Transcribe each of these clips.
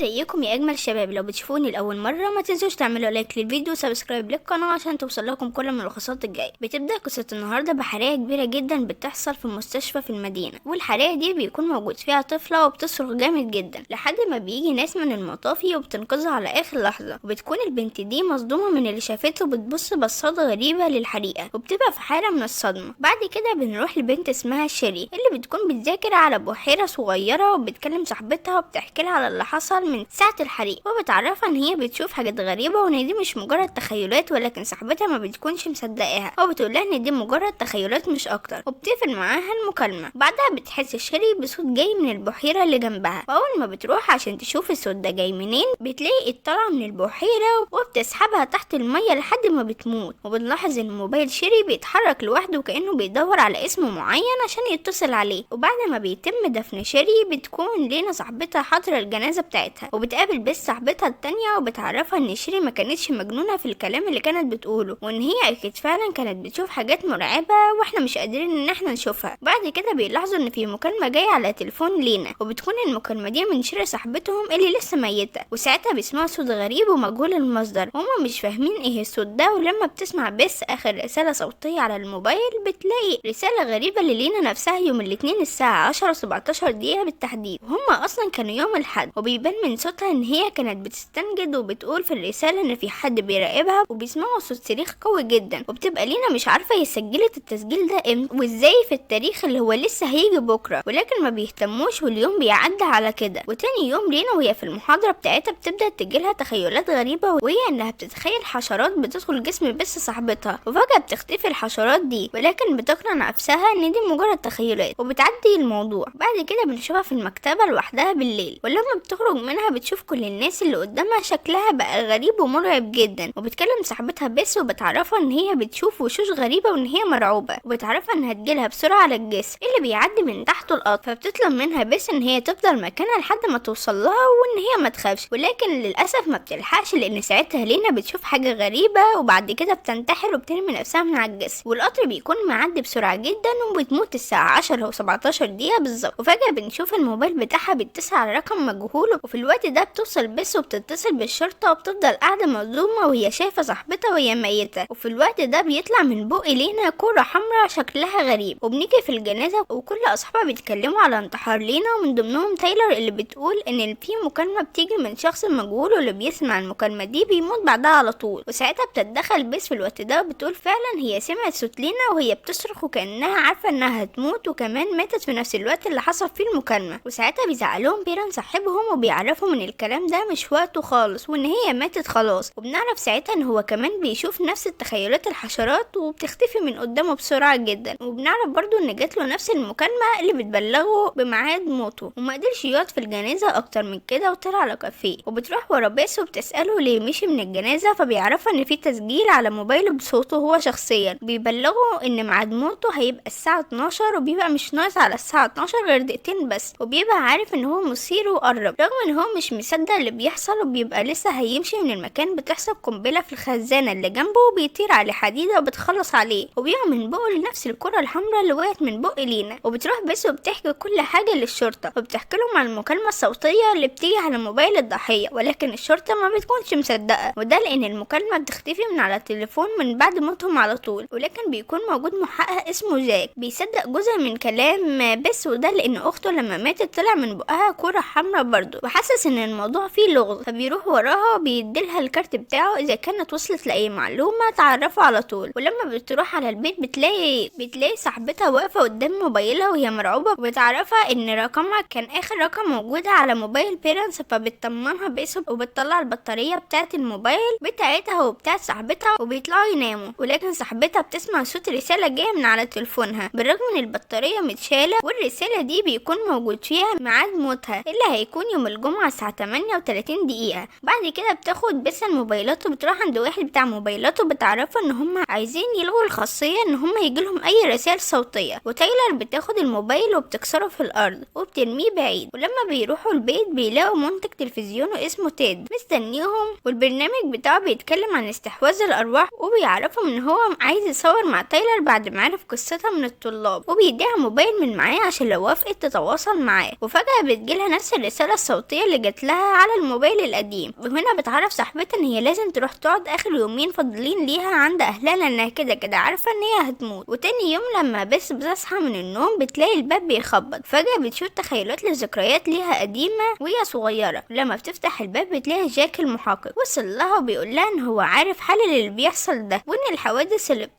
ازيكم يا اجمل شباب؟ لو بتشوفوني لاول مره ما تنسوش تعملوا لايك للفيديو وسبسكرايب للقناه عشان توصل لكم كل الملخصات الجايه. بتبدا قصه النهارده بحريقه كبيره جدا بتحصل في مستشفى في المدينه، والحريقه دي بيكون موجود فيها طفله وبتصرخ جامد جدا لحد ما بيجي ناس من المطافي وبتنقذها على اخر لحظه. وبتكون البنت دي مصدومه من اللي شافته وبتبص بصات غريبه للحريقه وبتبقى في حاله من الصدمه. بعد كده بنروح لبنت اسمها شيري اللي بتكون بتذاكر على بحيره صغيره وبتكلم صاحبتها وبتحكي لها على اللي حصل من ساعة الحريق، وبتعرفها ان هي بتشوف حاجات غريبة وان دي مش مجرد تخيلات، ولكن صاحبتها ما بتكونش مصدقاها وبتقول لها ان دي مجرد تخيلات مش اكتر، وبتقفل معاها المكالمة. بعدها بتحس شيري بصوت جاي من البحيرة اللي جنبها، واول ما بتروح عشان تشوف الصوت ده جاي منين بتلاقي طالعة من البحيرة وبتسحبها تحت المية لحد ما بتموت. وبنلاحظ ان موبايل شيري بيتحرك لوحده وكأنه بيدور على اسم معين عشان يتصل عليه. وبعد ما بيتم دفن شيري بتكون لينا صاحبتها حاضرة الجنازة بتاعتها، وبتقابل بس صاحبتها التانية وبتعرفها ان شيري ما كانتش مجنونة في الكلام اللي كانت بتقوله، وان هي اكيد فعلا كانت بتشوف حاجات مرعبة واحنا مش قادرين ان احنا نشوفها. بعد كده بيلاحظوا ان في مكالمة جاية على تليفون لينا، وبتكون المكالمة دي من شيري صاحبتهم اللي لسه ميتة، وساعتها بيسمعوا صوت غريب ومجهول المصدر هما مش فاهمين ايه الصوت ده. ولما بتسمع بس اخر رسالة صوتية على الموبايل بتلاقي رسالة غريبة للينا نفسها يوم الاثنين الساعة 10:17 دقيقة بالتحديد، وهما اصلا كانوا يوم الحد. وبيبان من صوتها ان هي كانت بتستنجد، وبتقول في الرسالة ان في حد بيراقبها، وبيسمعوا صوت صريخ قوي جدا. وبتبقى لينا مش عارفة هي سجلت التسجيل ده امتى وازاي في التاريخ اللي هو لسه هيجي بكرة، ولكن ما بيهتموش واليوم بيعدي على كده. وتاني يوم لينا وهي في المحاضرة بتاعتها بتبدأ تجيلها تخيلات غريبة، وهي انها بتتخيل حشرات بتدخل جسم بس صاحبتها، وفجأة بتختفي الحشرات دي، ولكن بتقنع نفسها ان دي مجرد تخيلات وبتعدي الموضوع. بعد كده بنشوفها في المكتبة لوحدها بالليل، ولما بتخرج منها بتشوف كل الناس اللي قدامها شكلها بقى غريب ومرعب جدا، وبتكلم صاحبتها بس وبتعرفها ان هي بتشوف وشوش غريبة وان هي مرعوبة، وبتعرفها انها تجيلها بسرعة على الجسر اللي بيعدي من تحته القطر. فبتطلب منها بس ان هي تفضل مكانها لحد ما توصل لها وان هي ما تخافش، ولكن للاسف ما بتلحقش لان ساعتها لينا بتشوف حاجة غريبة وبعد كده بتنتحر وبترمي نفسها من على الجسر، والقطر بيكون معدي بسرعة جدا وبتموت الساعة 10:17 دقيقة بالظبط. وفجأة بنشوف الموبايل بتاعها بيتصل على رقم مجهول، وفي الوقت ده بتوصل بس وبتتصل بالشرطة، وبتفضل قاعدة مصدومة وهي شايفة صاحبتها وهي ميتة. وفي الوقت ده بيطلع من بق لينا كورة حمراء شكلها غريب، وبنيجي في الجنازة وكل أصحابها بيتكلموا على انتحار لينا، ومن ضمنهم تايلر اللي بتقول إن في مكالمة بتيجي من شخص مجهول واللي بيسمع المكالمة دي بيموت بعدها على طول. وساعتها بتتدخل بس في الوقت ده وبتقول فعلا هي سمعت صوت لينا وهي بتصرخ وكأنها عارفة إنها هتموت وكمان ماتت في نفس الوقت اللي حصل فيه المكالمة. وساعتها بيزعلهم بيران صاحبهم وبيعرفوا من الكلام ده مش وقته خالص وان هي ماتت خلاص. وبنعرف ساعتها ان هو كمان بيشوف نفس التخيلات الحشرات وبتختفي من قدامه بسرعة جدا. وبنعرف برضو ان جات له نفس المكالمة اللي بتبلغه بميعاد موته، وما قدرش يقعد في الجنازة اكتر من كده وطلع على كافيه. وبتروح ورا بيس وبتسأله ليه مشي من الجنازة، فبيعرفها ان في تسجيل على موبايله بصوته هو شخصيا بيبلغه ان ميعاد موته هيبقى الساعة 12، وبيبقى مش ناقص على الساعة 12 غير دقيقتين بس، وبيبقى عارف ان هو مثير وقرب رغم ان هو مش مصدق اللي بيحصل. وبيبقى لسه هيمشي من المكان بتحصل قنبله في الخزانه اللي جنبه وبيطير عليه حديده وبتخلص عليه، وبيقع من بقه لنفس الكره الحمراء اللي وقعت من بق لينا. وبتروح بس وبتحكي كل حاجه للشرطه وبتحكي لهم عن المكالمه الصوتيه اللي بتيجي على موبايل الضحيه، ولكن الشرطه ما بتكونش مصدقه، وده لان المكالمه بتختفي من على التليفون من بعد موتهم على طول. ولكن بيكون موجود محقق اسمه جاك بيصدق جزء من كلام بس، وده لان اخته لما ماتت طلع من بقها كره حمراء برضه، وحاسس ان الموضوع فيه لغز، فبيروح وراها وبيديلها الكارت بتاعه اذا كانت وصلت لاي معلومه تعرفه على طول. ولما بتروح على البيت بتلاقي صاحبتها واقفه قدام موبايلها وهي مرعوبه، وبتعرفها ان رقمها كان اخر رقم موجود على موبايل بيرنس، فبتطمنها باسم وبتطلع البطاريه بتاعه الموبايل بتاعتها وبتاعه صاحبتها وبيطلعوا يناموا. ولكن صاحبتها بتسمع صوت رساله جايه من على تليفونها بالرغم ان البطاريه متشاله، والرساله دي بيكون موجود فيها ميعاد موتها اللي هيكون يوم الجمعه الساعه 38 دقيقه. بعد كده بتاخد بس الموبايلات وبتروح عند واحد بتاع موبايلات وبتعرفه ان هم عايزين يلغوا الخاصيه ان هم يجيلهم اي رسائل صوتيه. وتايلر بتاخد الموبايل وبتكسره في الارض وبترميه بعيد، ولما بيروحوا البيت بيلاقوا منتج تلفزيون اسمه تيد مستنيهم، والبرنامج بتاعه بيتكلم عن استحواذ الارواح، وبيعرفهم ان هو عايز يصور مع تايلر بعد ما عرف قصتها من الطلاب، وبيديها موبايل من معاه عشان لو وافقت تتواصل معاه. وفجاه بتجيلها نفس الرساله الصوتيه اللي جات لها على الموبايل القديم. وهنا بتعرف صاحبتها ان هي لازم تروح تقعد اخر يومين فاضلين ليها عند اهلها لانها كده كده عارفه ان هي هتموت. وتاني يوم لما بس بتصحى من النوم بتلاقي الباب بيخبط، فجاه بتشوف تخيلات لذكريات ليها قديمه وهي صغيره. لما بتفتح الباب بتلاقي جاك المحقق وصل لها وبيقول لها ان هو عارف حل اللي بيحصل ده، وان الحوادث اللي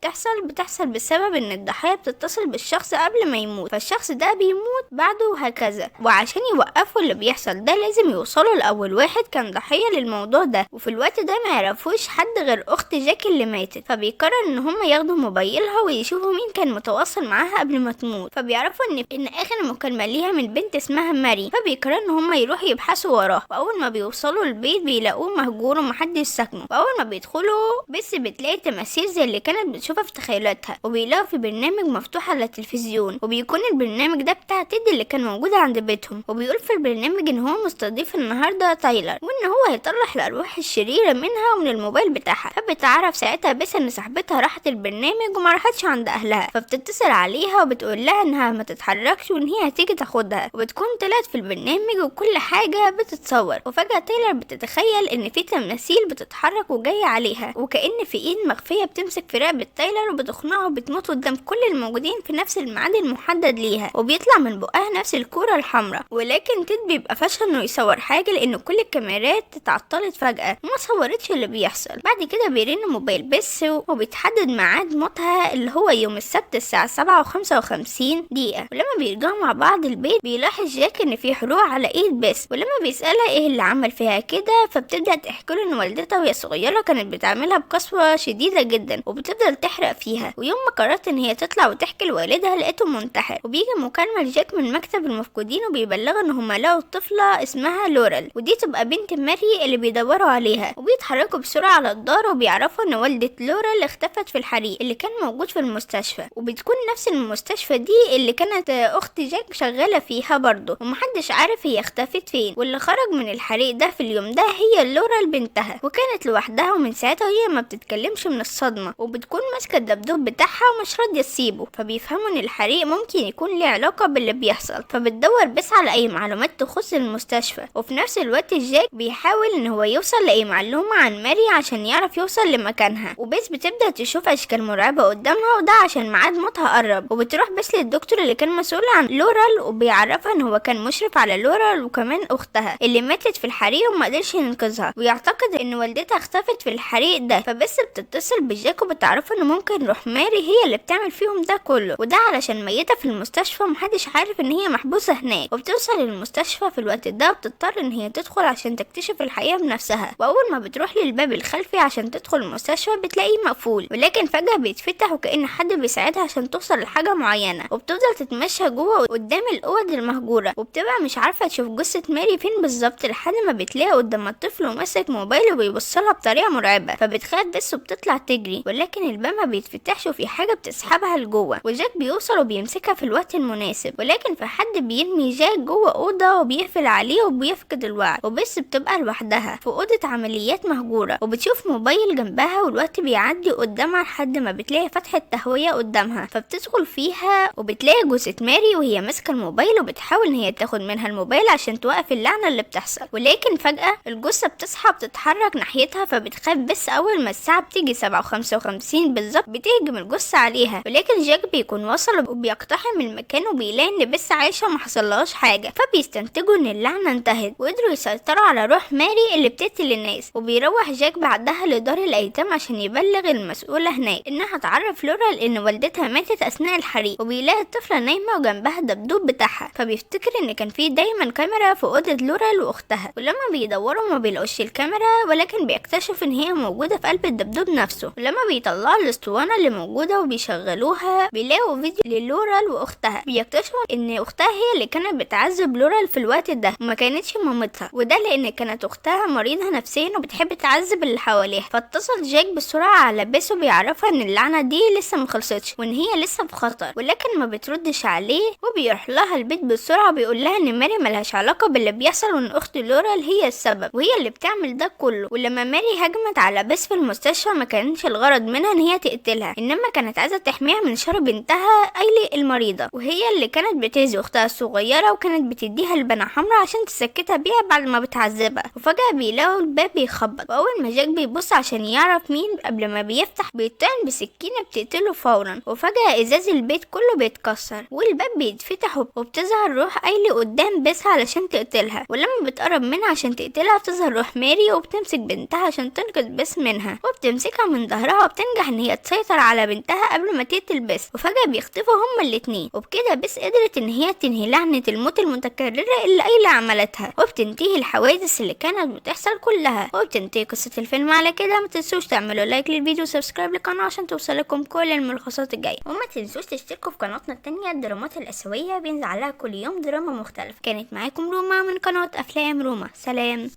بتحصل بسبب ان الضحيه بتتصل بالشخص قبل ما يموت، فالشخص ده بيموت بعده وهكذا. وعشان يوقفوا اللي بيحصل ده لازم يوصلوا لاول واحد كان ضحيه للموضوع ده، وفي الوقت ده ما يعرفوش حد غير اخت جاك اللي ماتت. فبيقرر ان هم ياخدوا موبايلها ويشوفوا مين كان متواصل معاها قبل ما تموت. فبيعرفوا ان اخر مكالمه ليها من بنت اسمها ماري. فبيقرروا ان هم يروحوا يبحثوا وراه، واول ما بيوصلوا البيت بيلاقوه مهجور ومحدش ساكنه. واول ما بيدخلوا بس بتلاقي تماثيل زي اللي كانت بتشوفها في تخيلاتها، وبيلاقوا في برنامج مفتوح على التلفزيون، وبيكون البرنامج ده بتاع تيد اللي كان موجود عند بيتهم. وبيقول في البرنامج ان هو مستضيف النهارده تايلر، وان هو هيطلع الارواح الشريره منها ومن الموبايل بتاعها. فبتعرف ساعتها بس ان صاحبتها راحت البرنامج وما راحتش عند اهلها، فبتتصل عليها وبتقول لها انها ما تتحركش وان هي هتيجي تاخدها. وبتكون طلعت في البرنامج وكل حاجه بتتصور. وفجاه تايلر بتتخيل ان في تماثيل بتتحرك وجايه عليها، وكأن في ايد مخفيه بتمسك في رقبه تايلر وبتخنقه وبتموت قدام كل الموجودين في نفس الميعاد المحدد ليها، وبيطلع من بقها نفس الكوره الحمراء. ولكن تيد بيبقى فشل انه يصور حاجه لان كل الكاميرات اتعطلت فجاه وما صورتش اللي بيحصل. بعد كده بيرن موبايل بس وبيتحدد ميعاد موتها اللي هو يوم السبت الساعه 7:55. ولما بيرجعوا مع بعض البيت بيلاحظ جاك ان في حروق على ايد بس، ولما بيسالها ايه اللي عمل فيها كده فبتبدا تحكي له ان والدتها وهي صغيره كانت بتعملها بقسوه شديده جدا وبتفضل تحرق فيها. ويوم ما قررت ان هي تطلع وتحكي لوالدها لقيته منتحر. وبيجي مكالمه لجاك من مكتب المفقودين وبيبلغ ان هم لقوا طفله اسمها لورال، ودي تبقى بنت ماري اللي بيدوروا عليها. وبيتحركوا بسرعه على الدار وبيعرفوا ان والده لورال اختفت في الحريق اللي كان موجود في المستشفى، وبتكون نفس المستشفى دي اللي كانت اخت جاك شغاله فيها برضه، ومحدش عارف هي اختفت فين. واللي خرج من الحريق ده في اليوم ده هي لورال بنتها، وكانت لوحدها ومن ساعتها هي ما بتتكلمش من الصدمه، وبتكون ماسكه الدبدوب بتاعها ومش راضيه تسيبه. فبيفهموا ان الحريق ممكن يكون له علاقه باللي بيحصل، فبتدور بس على اي معلومات تخص المستشفى. وفي نفس الوقت جاك بيحاول ان هو يوصل لاي معلومه عن ماري عشان يعرف يوصل لمكانها. وبس بتبدا تشوف اشكال مرعبه قدامها، وده عشان ميعاد موتها قرب. وبتروح بس للدكتور اللي كان مسؤول عن لورال وبيعرفها ان هو كان مشرف على لورال وكمان اختها اللي ماتت في الحريق وما قدرش ينقذها، ويعتقد ان والدتها اختفت في الحريق ده. فبس بتتصل بجاك وبتعرفه ان ممكن روح ماري هي اللي بتعمل فيهم ده كله، وده علشان ميته في المستشفى ومحدش عارف ان هي محبوسه هناك. وبتوصل للمستشفى في الوقت ده وبتضطر ان هي تدخل عشان تكتشف الحقيقه بنفسها. واول ما بتروح للباب الخلفي عشان تدخل المستشفى بتلاقيه مقفول، ولكن فجاه بيتفتح وكأن حد بيساعدها عشان توصل لحاجه معينه. وبتفضل تتمشى جوه قدام الاوض المهجوره وبتبقى مش عارفه تشوف جثه ماري فين بالظبط، لحد ما بتلاقي قدام الطفل وماسك موبايل وبيبصلها بطريقه مرعبه. فبتخاف بس وبتطلع تجري، ولكن الباب ما بيتفتحش وفي حاجه بتسحبها لجوه. وجاك بيوصل وبيمسكها في الوقت المناسب، ولكن في حد بيرمي جاك جوه اوضه وبيقفل عليه وبيفقد الوعي. وبس بتبقى لوحدها في اوضه عمليات مهجوره، وبتشوف موبايل جنبها والوقت بيعدي قدامها لحد ما بتلاقي فتحه تهويه قدامها. فبتدخل فيها وبتلاقي جثه ماري وهي ماسكه الموبايل وبتحاول ان هي تاخد منها الموبايل عشان توقف اللعنه اللي بتحصل. ولكن فجاه الجثه بتصحى بتتحرك ناحيتها، فبتخاف بس اول ما الساعه بتيجي 7:55 بالظبط بتهجم الجثه عليها. ولكن جاك بيكون وصل وبيقتحم المكان وبيلاقي ان بس عايشه وما حصلهاش حاجه. فبيستنتجوا ان اللعنه انتهت وقدروا يسيطروا على روح ماري اللي بتقتل الناس. وبيروح جاك بعدها لدار الايتام عشان يبلغ المسؤوله هناك انها تعرف لورال ان والدتها ماتت اثناء الحريق. وبيلاقي الطفله نايمه وجنبها الدبدوب بتاعها، فبيفتكر ان كان في دايما كاميرا في اوضه لورال واختها. ولما بيدوروا ما بيلاقوش الكاميرا، ولكن بيكتشف ان هي موجوده في قلب الدبدوب نفسه. ولما بيطلعوا الاسطوانه اللي موجوده وبيشغلوها بيلاقوا فيديو للورال واختها. بيكتشفوا ان اختها هي اللي كانت بتعذب لورال في الوقت ده وما كانتش مامتها، وده لان كانت اختها مريضه نفسيا وبتحب تعذب اللي حواليها. فاتصل جاك بسرعه على بيس وبيعرفها ان اللعنه دي لسه مخلصتش وان هي لسه في خطر، ولكن ما بتردش عليه. وبيروح لها البيت بسرعه وبيقول لها ان ماري ملهاش علاقه باللي بيحصل وان اخت لورال هي السبب وهي اللي بتعمل ده كله. ولما ماري هجمت على بيس في المستشفى ما كانش الغرض منها ان هي تقتلها، انما كانت عايزه تحميها من شر بنتها ايلي المريضه، وهي اللي كانت بتأذي اختها الصغيره وكانت بتديها البنة حمراء عشان بتسكتها بيها بعد ما بتعذبها. وفجأة بيلاقوا الباب بيخبط، واول ما جاك بيبص عشان يعرف مين قبل ما بيفتح بيطعن بسكينة بتقتله فورا. وفجأة ازاز البيت كله بيتكسر والباب بيتفتح وبتظهر روح ايلي قدام بيس علشان تقتلها. ولما بتقرب منها عشان تقتلها بتظهر روح ماري وبتمسك بنتها عشان تنقذ بيس منها، وبتمسكها من ظهرها وبتنجح ان هي تسيطر على بنتها قبل ما تقتل بيس. وفجأة بيختفوا هما الاتنين، وبكده بيس قدرت ان هي تنهي لعنة الموت المتكررة اللي ايلي عملتها، وبتنتهي الحوادث اللي كانت بتحصل كلها، وبتنتهي قصة الفيلم على كده. ما تنسوش تعملوا لايك للفيديو وسبسكرايب للقناة عشان توصلكم كل الملخصات الجاية، وما تنسوش تشتركوا في قناتنا التانية الدرامات الآسيوية، بينزل عليها كل يوم دراما مختلف. كانت معاكم روما من قناة أفلام روما. سلام.